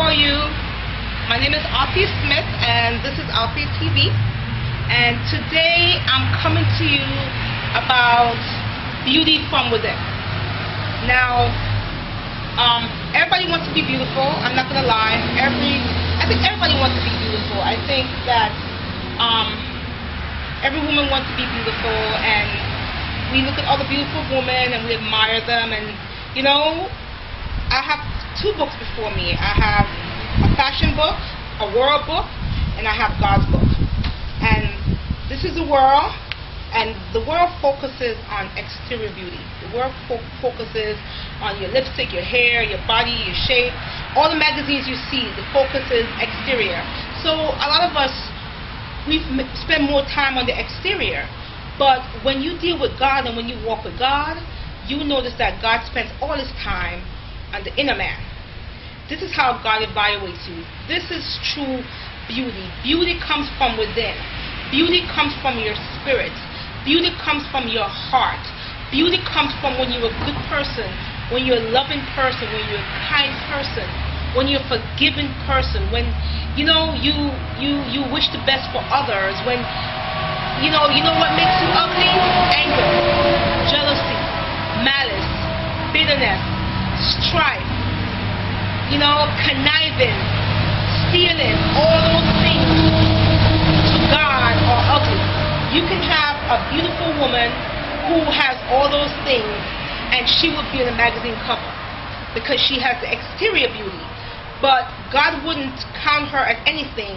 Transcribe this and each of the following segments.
are you? My name is Althea Smith, and this is Althea TV. And today I'm coming to you about beauty from within. Now, everybody wants to be beautiful. I'm not gonna lie. I think everybody wants to be beautiful. I think that every woman wants to be beautiful, and we look at all the beautiful women and we admire them. And you know, I have two books before me. I have a fashion book, a world book, and I have God's book. And this is the world, and the world focuses on exterior beauty. The world focuses on your lipstick, your hair, your body, your shape. All the magazines you see, the focus is exterior. So a lot of us, we spend more time on the exterior. But when you deal with God and when you walk with God, you notice that God spends all his time on the inner man. This is how God evaluates you. This is true beauty. Beauty comes from within. Beauty comes from your spirit. Beauty comes from your heart. Beauty comes from when you're a good person, when you're a loving person, when you're a kind person, when you're a forgiving person, when you wish the best for others, when you know what makes you ugly? Anger, jealousy, malice, bitterness, strife, conniving, stealing, all those things to God are ugly. You can have a beautiful woman who has all those things and she would be in a magazine cover because she has the exterior beauty. But God wouldn't count her as anything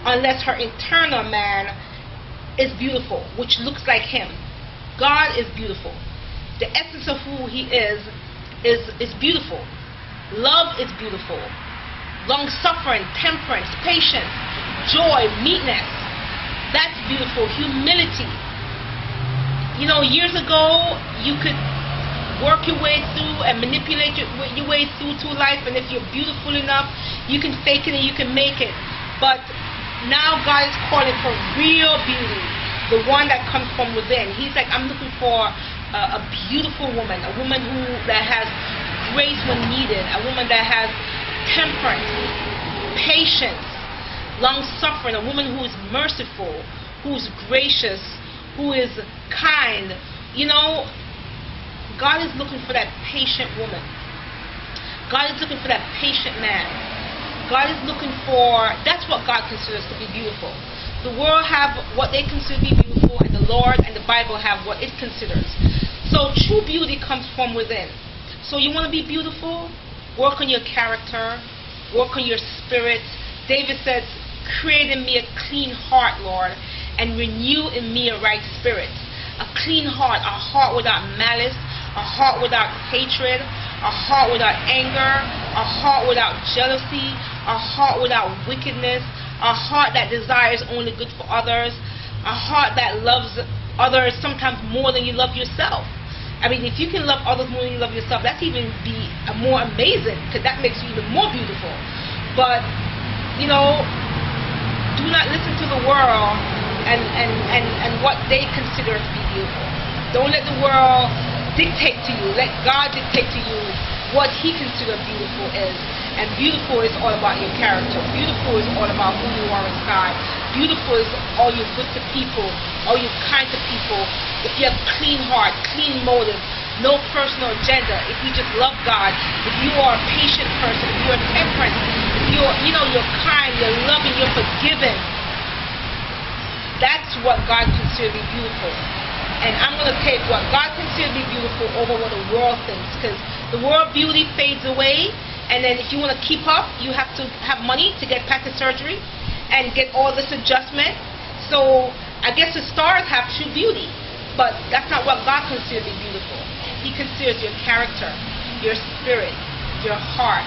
unless her internal man is beautiful, which looks like him. God is beautiful. The essence of who he is beautiful. Love is beautiful. Long-suffering, temperance, patience, joy, meekness. That's beautiful. Humility. Years ago, you could work your way through and manipulate your way through life, and if you're beautiful enough, you can fake it and you can make it. But now God is calling for real beauty, the one that comes from within. He's like, I'm looking for a beautiful woman, a woman that has grace when needed, a woman that has temperance, patience, long-suffering, a woman who is merciful, who is gracious, who is kind. God is looking for that patient woman. God is looking for that patient man. God is looking for, that's what God considers to be beautiful. The world have what they consider to be beautiful, and the Lord and the Bible have what it considers. So true beauty comes from within. So you want to be beautiful? Work on your character. Work on your spirit. David said, create in me a clean heart, Lord, and renew in me a right spirit. A clean heart, a heart without malice, a heart without hatred, a heart without anger, a heart without jealousy, a heart without wickedness, a heart that desires only good for others, a heart that loves others sometimes more than you love yourself. I mean, if you can love others more than you love yourself, that's even more amazing, because that makes you even more beautiful. But, do not listen to the world and what they consider to be beautiful. Don't let the world dictate to you. Let God dictate to you what he considers beautiful is. And beautiful is all about your character. Beautiful is all about who you are inside. Beautiful is all you're good to people, all you're kind to people. If you have clean heart, clean motive, no personal agenda, if you just love God, if you are a patient person, if you're temperate, if you're kind, you're loving, you're forgiving, that's what God considers to be beautiful. And I'm going to take what God considers to be beautiful over what the world thinks, because the world beauty fades away, and then if you want to keep up, you have to have money to get plastic surgery and get all this adjustment. So I guess the stars have true beauty, but that's not what God considers to be beautiful. He considers your character, your spirit, your heart.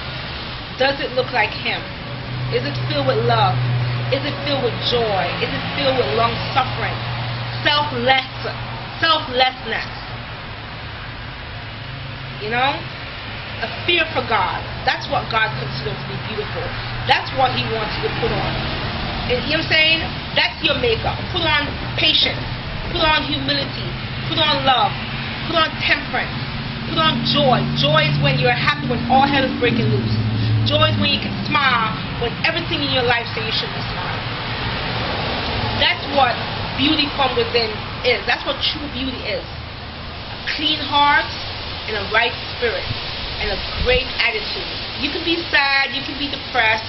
Does it look like him? Is it filled with love? Is it filled with joy? Is it filled with long-suffering? Selflessness. A fear for God. That's what God considers to be beautiful. That's what he wants you to put on. You know what I'm saying? That's your makeup. Put on patience. Put on humility. Put on love. Put on temperance. Put on joy. Joy is when you're happy, when all hell is breaking loose. Joy is when you can smile when everything in your life says you shouldn't smile. That's what beauty from within is. That's what true beauty is. A clean heart and a right spirit and a great attitude. You can be sad, you can be depressed,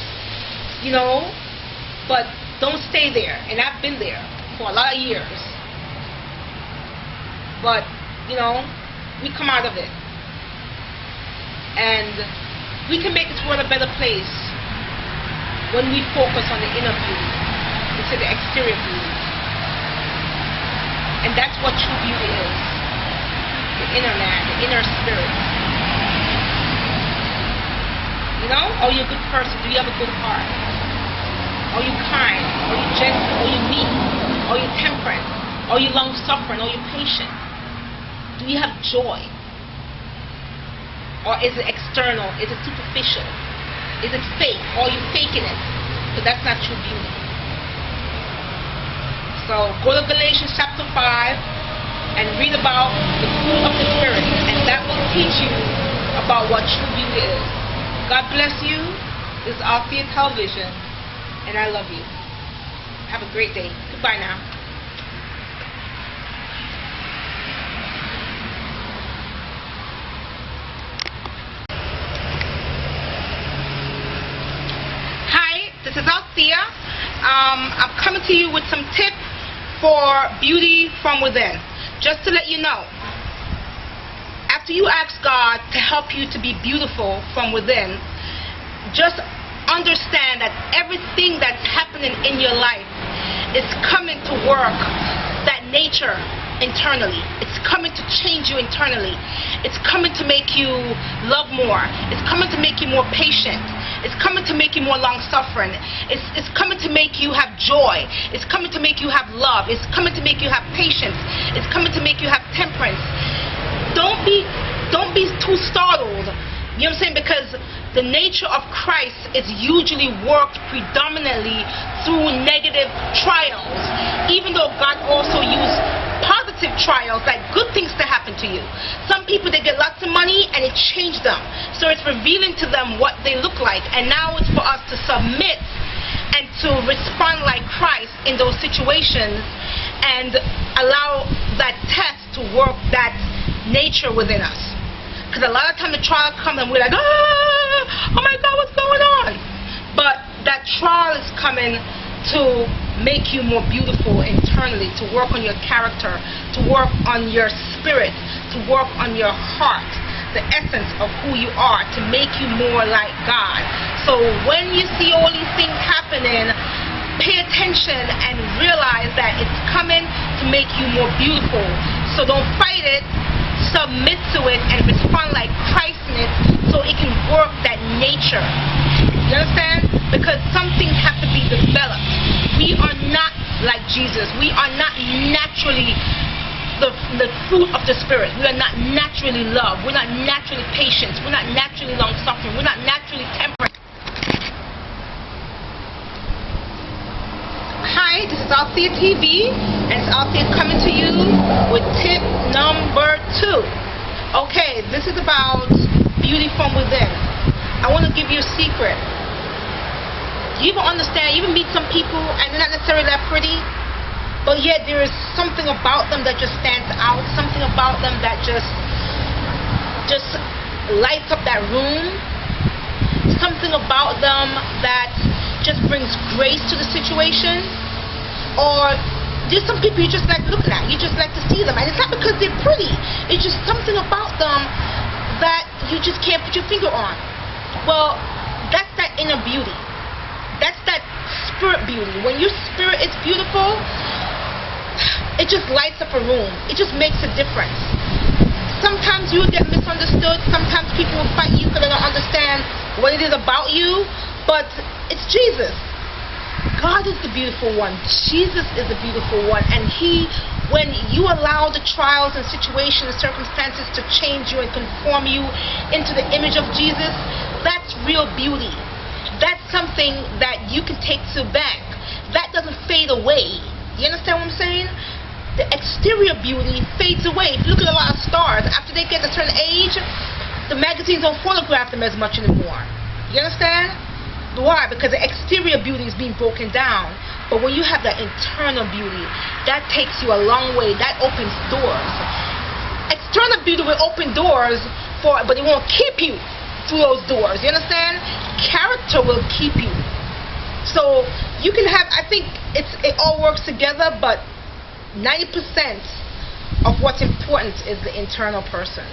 but don't stay there. And I've been there for a lot of years. But, we come out of it. And we can make this world a better place when we focus on the inner beauty instead of the exterior beauty. And that's what true beauty is. The inner man, the inner spirit. Are you a good person? Do you have a good heart? Are you kind? Are you gentle? Are you meek? Are you temperate? Are you long-suffering? Are you patient? Do you have joy? Or is it external? Is it superficial? Is it fake? Or are you faking it? So that's not true beauty. So go to Galatians chapter 5 and read about the fruit of the Spirit, and that will teach you about what true beauty is. God bless you. This is Althea Television, and I love you. Have a great day. Goodbye now. This is Althea. I'm coming to you with some tips for beauty from within. Just to let you know, after you ask God to help you to be beautiful from within, just understand that everything that's happening in your life is coming to work that nature internally. It's coming to change you internally. It's coming to make you love more. It's coming to make you more patient. It's coming to make you more long-suffering. It's coming to make you have joy. It's coming to make you have love. It's coming to make you have patience. It's coming to make you have temperance. Don't be too startled. You know what I'm saying? Because the nature of Christ is usually worked predominantly through negative trials, even though God also used positive trials, like good things to happen to you. Some people, they get lots of money and it changed them, so it's revealing to them what they look like. And now it's for us to submit and to respond like Christ in those situations and allow that test to work that nature within us. Because a lot of times the trial comes and we're like, oh my God, what's going on? But that trial is coming to make you more beautiful internally, to work on your character, to work on your spirit, to work on your heart, the essence of who you are, to make you more like God. So when you see all these things happening, pay attention and realize that it's coming to make you more beautiful. So don't fight it. Submit to it and respond like Christ in it, so it can work that nature. You understand? Because something has to be developed. We are not like Jesus. We are not naturally the fruit of the Spirit. We are not naturally love. We're not naturally patient. We're not naturally long-suffering. We're not naturally temperate. Hi, this is Althea TV, and it's Althea coming to you with tip number 2. Okay, this is about beauty from within. I want to give you a secret. You even understand, you even meet some people and they're not necessarily that pretty, but yet there is something about them that just stands out, something about them that just lights up that room, something about them that just brings grace to the situation. Or there's some people you just like looking at, you just like to see them, and it's not because they're pretty, it's just something about them that you just can't put your finger on. Well, that's that inner beauty. That's that spirit beauty. When your spirit is beautiful, it just lights up a room. It just makes a difference. Sometimes you'll get misunderstood. Sometimes people will fight you because they don't understand what it is about you. But it's Jesus. God is the beautiful one. Jesus is the beautiful one. And when you allow the trials and situations and circumstances to change you and conform you into the image of Jesus, that's real beauty. That's something that you can take to the bank. That doesn't fade away. You understand what I'm saying? The exterior beauty fades away. If you look at a lot of stars, after they get a certain age, the magazines don't photograph them as much anymore. You understand? Why? Because the exterior beauty is being broken down. But when you have the internal beauty, that takes you a long way. That opens doors. External beauty will open doors, but it won't keep you through those doors. You understand? Character will keep you. So you can have, I think it all works together, but 90% of what's important is the internal person.